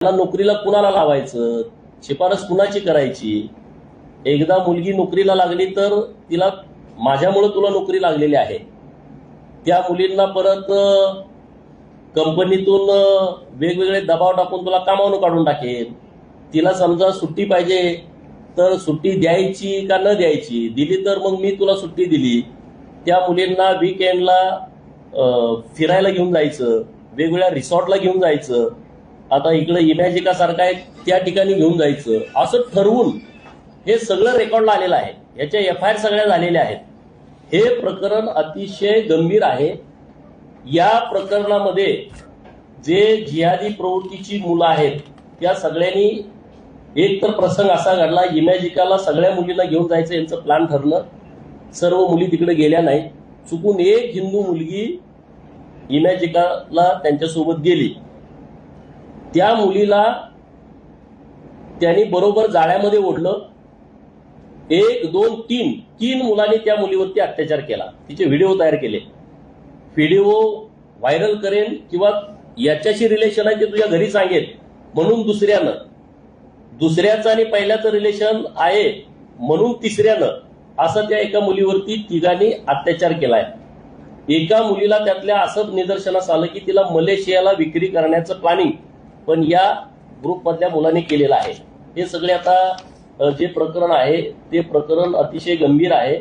त्याला नोकरीला कुणाला लावायचं, शिफारस कुणाची करायची. एकदा मुलगी नोकरीला लागली तर तिला माझ्यामुळे तुला नोकरी लागलेली आहे, त्या मुलींना परत कंपनीतून वेगवेगळे दबाव टाकून तुला कामावून काढून टाकेल. तिला समजा सुट्टी पाहिजे तर सुट्टी द्यायची का न द्यायची, दिली तर मग मी तुला सुट्टी दिली. त्या मुलींना वीकेंडला फिरायला घेऊन जायचं, वेगवेगळ्या रिसॉर्टला घेऊन जायचं, आता इकडे इमॅजिका सारखा आहे त्या ठिकाणी घेऊन जायचं, असं ठरवून हे सगळं रेकॉर्डला आलेलं आहे. याच्या FIR सगळ्या झालेल्या आहेत. हे प्रकरण अतिशय गंभीर आहे. या प्रकरणामध्ये जे जिहादी प्रवृत्तीची मुलं आहेत त्या सगळ्यांनी, एक तर प्रसंग असा घडला, इमॅजिकाला सगळ्या मुलींना घेऊन जायचं यांचं प्लॅन ठरलं, सर्व मुली तिकडे गेल्या नाही, चुकून एक हिंदू मुलगी इमॅजिकाला त्यांच्यासोबत गेली. त्या मुलीला त्यांनी बरोबर जाळ्यामध्ये ओढलं. 1, 2, 3 मुलांनी त्या मुलीवरती अत्याचार केला, तिचे व्हिडिओ तयार केले. व्हिडिओ व्हायरल करेन किंवा याच्याशी रिलेशन आहे ते तुझ्या घरी सांगेल म्हणून दुसऱ्याचं आणि पहिल्याचं रिलेशन आहे म्हणून तिसऱ्यानं, असं त्या एका मुलीवरती तिघांनी अत्याचार केलाय. एका मुलीला त्यातल्या असं निदर्शनास आलं की तिला मलेशियाला विक्री करण्याचं प्लॅनिंग पण या ग्रुपमधल्या मुलांनी केलेलं आहे. हे सगळे आता जे प्रकरण आहे ते प्रकरण अतिशय गंभीर आहे.